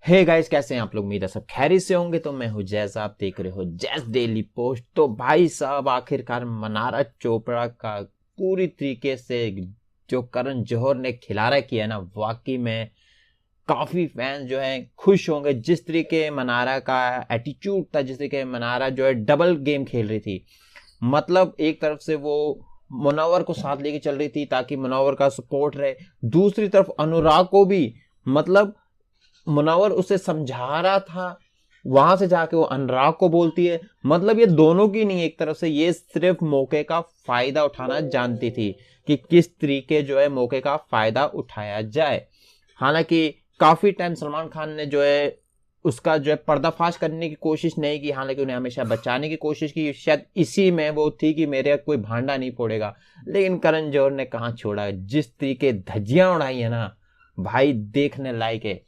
Hey guys, कैसे हैं आप लोग? उम्मीद है सब खैरियत से होंगे। तो मैं हूं जैस, आप देख रहे हो जैस डेली पोस्ट। तो भाई साहब, आखिरकार मनारा चोपड़ा का पूरी तरीके से जो करण जौहर ने खिलारा किया ना, वाकई में काफी फैंस जो हैं खुश होंगे। जिस तरीके मनारा का एटीट्यूड था, जिस तरीके मनारा जो है डबल गेम खेल रही थी। मतलब एक तरफ से वो मुनव्वर को साथ लेके चल रही थी ताकि मुनव्वर का सपोर्ट रहे, दूसरी तरफ अनुराग को भी। मतलब मुनव्वर उसे समझा रहा था, वहां से जाके वो अनुराग को बोलती है। मतलब ये दोनों की नहीं, एक तरफ से ये सिर्फ मौके का फायदा उठाना जानती थी कि किस तरीके जो है मौके का फायदा उठाया जाए। हालांकि काफी टाइम सलमान खान ने जो है उसका जो है पर्दाफाश करने की कोशिश नहीं की, हालांकि उन्हें हमेशा बचाने की कोशिश की। शायद इसी में वो थी कि मेरे कोई भांडा नहीं फोड़ेगा, लेकिन करण जौहर ने कहां छोड़ा। जिस तरीके धज्जियां उड़ाई है ना भाई, देखने लायक है।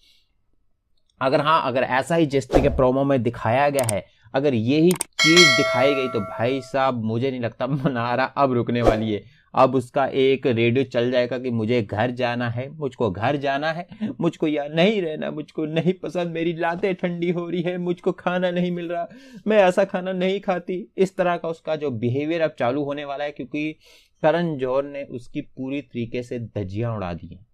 अगर ऐसा ही जिस तरीके प्रोमो में दिखाया गया है, अगर यही चीज दिखाई गई तो भाई साहब मुझे नहीं लगता मनारा अब रुकने वाली है। अब उसका एक रेडियो चल जाएगा कि मुझे घर जाना है, मुझको घर जाना है, मुझको यहाँ नहीं रहना, मुझको नहीं पसंद, मेरी लातें ठंडी हो रही है, मुझको खाना नहीं मिल रहा, मैं ऐसा खाना नहीं खाती। इस तरह का उसका जो बिहेवियर अब चालू होने वाला है, क्योंकि करण जौहर ने उसकी पूरी तरीके से धज्जियां उड़ा दी हैं।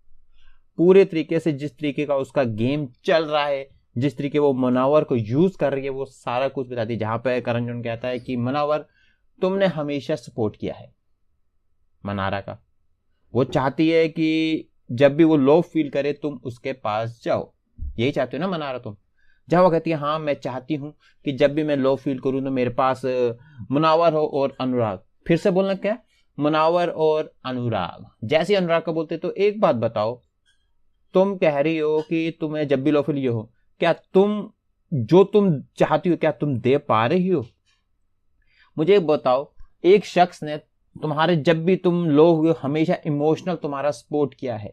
पूरे तरीके से जिस तरीके का उसका गेम चल रहा है, जिस तरीके वो मुनव्वर को यूज कर रही है, वो सारा कुछ बताती है। जहां पे करण जौहर कहता है कि मुनव्वर, तुमने हमेशा सपोर्ट किया है मनारा का। वो चाहती है कि जब भी वो लो फील करे तुम उसके पास जाओ। यही चाहते हो ना मनारा तुम? जहां वो कहती है हाँ मैं चाहती हूं कि जब भी मैं लो फील करूं तो मेरे पास मुनव्वर हो और अनुराग। फिर से बोलना क्या? मुनव्वर और अनुराग। जैसे अनुराग का बोलते तो एक बात बताओ, तुम कह रही हो कि तुम्हें जब भी लो फील ये हो, क्या तुम जो तुम चाहती हो क्या तुम दे पा रही हो? मुझे एक बताओ, एक शख्स ने तुम्हारे जब भी तुम लो हुए हमेशा इमोशनल तुम्हारा सपोर्ट किया है,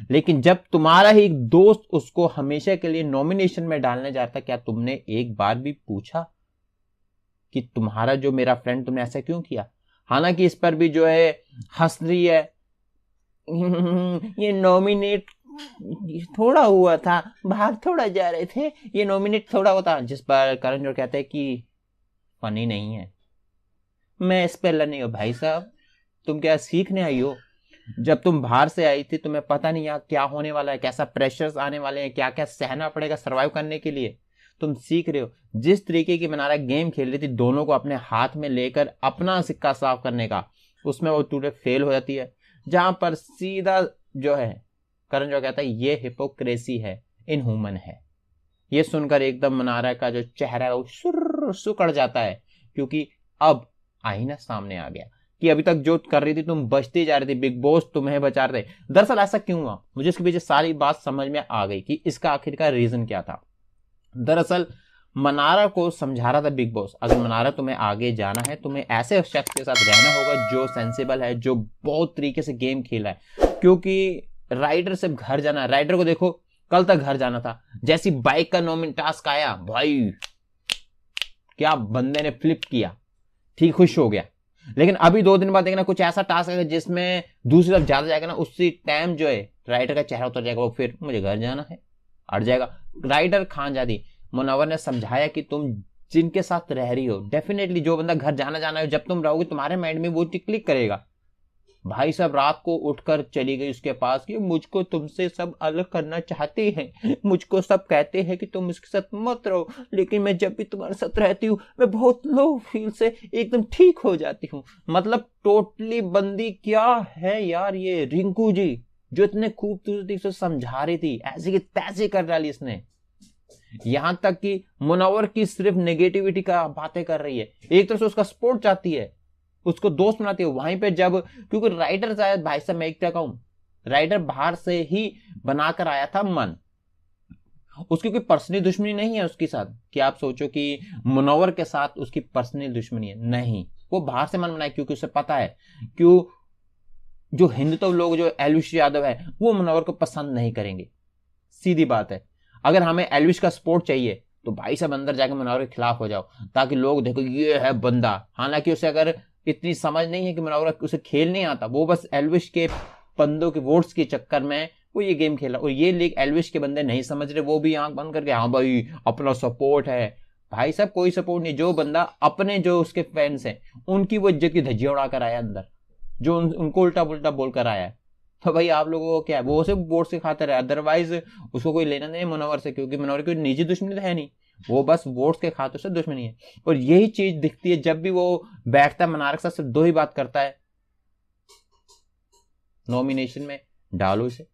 लेकिन जब तुम्हारा ही एक दोस्त उसको हमेशा के लिए नॉमिनेशन में डालने जा रहा था, क्या तुमने एक बार भी पूछा कि तुम्हारा जो मेरा फ्रेंड तुमने ऐसा क्यों किया? हालांकि इस पर भी जो है हंस रही है। ये नॉमिनेट थोड़ा हुआ था, बाहर थोड़ा जा रहे थे, ये नॉमिनेट थोड़ा होता। जिस पर करण जौहर कहते हैं कि फनी नहीं है। मैं इस पे लर्निंग हो भाई साहब, तुम क्या सीखने आई हो? जब तुम बाहर से आई थी तुम्हें पता नहीं यहाँ क्या होने वाला है, कैसा प्रेशर्स आने वाले हैं, क्या क्या सहना पड़ेगा सरवाइव करने के लिए। तुम सीख रहे हो। जिस तरीके की मनारा गेम खेल रही थी दोनों को अपने हाथ में लेकर अपना सिक्का साफ करने का, उसमें वो टूटे फेल हो जाती है। जहां पर सीधा जो है करण जो कहता है ये हिपोक्रेसी है, इनह्यूमन है। ये सुनकर एकदम मनारा का जो चेहरा है वो सुर सुकड़ जाता है, क्योंकि अब आईना सामने आ गया कि अभी तक जो कर रही थी तुम बचती जा रही थी, बिग बॉस तुम्हें बचा रहे थे। दरअसल ऐसा क्यों हुआ, मुझे इसके पीछे सारी बात समझ में आ गई कि इसका आखिरकार रीजन क्या था। दरअसल मनारा को समझा रहा था बिग बॉस, अगर मनारा तुम्हें आगे जाना है, तुम्हें ऐसे शख्स के साथ रहना होगा जो सेंसिबल है, जो बहुत तरीके से गेम खेला है। क्योंकि राइडर सिर्फ घर जाना है, राइडर को देखो कल तक घर जाना था, जैसी बाइक का नॉमिन टास्क आया भाई क्या बंदे ने फ्लिप किया, ठीक खुश हो गया। लेकिन अभी 2 दिन बाद देखना कुछ ऐसा टास्क है जिसमें दूसरी तरफ ज्यादा जाएगा ना, उसी टाइम जो है राइडर का चेहरा उतर जाएगा, वो फिर मुझे घर जाना है अड़ जाएगा। राइडर खानजादी मुनव्वर ने समझाया कि तुम जिनके साथ रह रही हो, डेफिनेटली जो बंदा घर जाना जाना है, जब तुम रहोगे तुम्हारे माइंड में वो क्लिक करेगा। भाई साहब रात को उठकर चली गई उसके पास कि मुझको तुमसे सब अलग करना चाहते हैं, मुझको सब कहते हैं कि तुम इसके साथ मत रहो, लेकिन मैं जब भी तुम्हारे साथ रहती हूँ मैं बहुत लो फील से एकदम ठीक हो जाती हूँ। मतलब टोटली बंदी क्या है यार ये रिंकू जी, जो इतने खूबसूरती से समझा रही थी, ऐसे की तैसे कर डाली इसने। यहां तक कि मुनव्वर की सिर्फ नेगेटिविटी का बातें कर रही है, एक तरफ से उसका सपोर्ट चाहती है, उसको दोस्त बनाती है। वहीं पे जब, क्योंकि राइडर शायद भाई साहब मैं एक क्या कहूं, राइडर बाहर से ही बनाकर आया था मन, उसकी कोई पर्सनल दुश्मनी नहीं है उसके साथ कि आप सोचो कि मुनव्वर के साथ उसकी पर्सनल दुश्मनी है, नहीं। वो बाहर से मन बनाया क्योंकि उसे पता है क्यों जो हिंदुत्व लोग, जो एलविश यादव है, वो मुनव्वर को पसंद नहीं करेंगे। सीधी बात है। अगर हमें एलविश का सपोर्ट चाहिए तो भाई साहब अंदर जाके मुनव्वर के खिलाफ हो जाओ, ताकि लोग देखो ये है बंदा। हालांकि उसे अगर इतनी समझ नहीं है कि मुनव्वर उसे खेल नहीं आता, वो बस एलविश के बंदों के वोट्स के चक्कर में वो ये गेम खेला। और ये लीग एल्विश के बंदे नहीं समझ रहे, वो भी आंख बंद करके हाँ भाई अपना सपोर्ट है। भाई साहब कोई सपोर्ट नहीं, जो बंदा अपने जो उसके फैंस हैं उनकी वो इज्जत की धज्जियां उड़ा कर आया अंदर, जो उनको उल्टा पुल्टा बोल कर आया है, तो भाई आप लोगों को क्या है, वो सिर्फ वोट से खाते रहे, अदरवाइज उसको कोई लेना नहीं मुनव्वर से, क्योंकि मुनव्वर की निजी दुश्मनी तो है नहीं, वो बस वोट्स के खातों से दुश्मनी है। और यही चीज दिखती है जब भी वो बैठता है मनार के साथ, सिर्फ दो ही बात करता है, नॉमिनेशन में डालो इसे,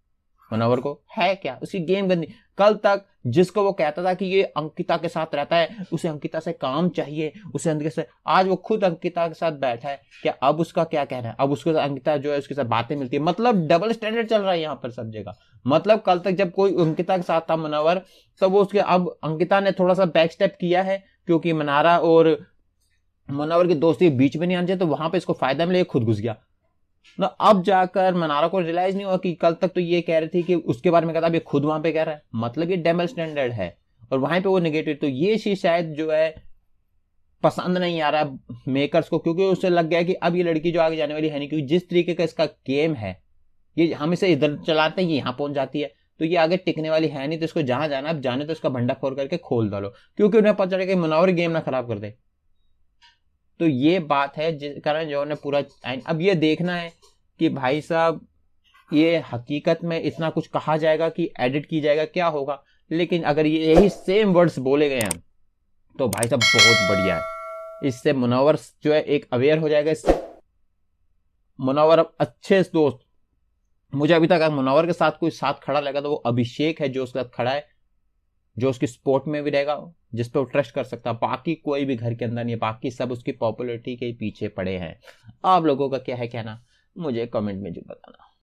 मुनव्वर को है क्या, उसकी गेम गंदी। कल तक जिसको वो कहता था कि ये अंकिता के साथ रहता है, उसे अंकिता से काम चाहिए, उसे अंकिता से, आज वो खुद अंकिता के साथ बैठा है, क्या अब उसका क्या कहना है, अब उसके साथ अंकिता जो है उसके साथ बातें मिलती है, मतलब डबल स्टैंडर्ड चल रहा है यहाँ पर सब जगह। मतलब कल तक जब कोई अंकिता के साथ था मुनव्वर, तो वो उसके, अब अंकिता ने थोड़ा सा बैक स्टेप किया है, क्योंकि मनारा और मुनव्वर की दोस्ती बीच में नहीं आनी चाहिए, तो वहां पे इसको फायदा मिले, खुद घुस गया ना। अब जाकर मनारा को रियलाइज नहीं हुआ कि कल तक तो ये कह रही थी कि उसके बारे में कहता, अब ये खुद वहां पे कह रहा है, मतलब ये डबल स्टैंडर्ड है, और वहां पे वो नेगेटिव। तो ये चीज शायद जो है पसंद नहीं आ रहा मेकर्स को, क्योंकि उससे लग गया कि अब ये लड़की जो आगे जाने वाली है नहीं, क्योंकि जिस तरीके का इसका गेम है, ये हम इसे इधर चलाते हैं, ये यहाँ पहुंच जाती है, तो ये आगे टिकने वाली है नहीं। तो इसको जहां जाना, अब जाने तो इसका भंडा फोड़ करके खोल डालो, क्योंकि उन्हें पता चले कि मुनव्वर गेम ना खराब कर दे। तो ये बात है जिस कारण जो ने पूरा, अब ये देखना है कि भाई साहब ये हकीकत में इतना कुछ कहा जाएगा कि एडिट की जाएगा, क्या होगा। लेकिन अगर ये यही सेम वर्ड्स बोले गए हैं तो भाई साहब बहुत बढ़िया है, इससे मुनव्वर जो है एक अवेयर हो जाएगा, इससे मुनव्वर अब अच्छे दोस्त, मुझे अभी तक अगर मुनव्वर के साथ कोई साथ खड़ा रहेगा तो वो अभिषेक है, जो उसके साथ खड़ा है, जो उसकी सपोर्ट में भी रहेगा, जिस पे वो ट्रस्ट कर सकता है। बाकी कोई भी घर के अंदर नहीं है, बाकी सब उसकी पॉपुलैरिटी के पीछे पड़े हैं। आप लोगों का क्या है कहना, मुझे कमेंट में जो बताना।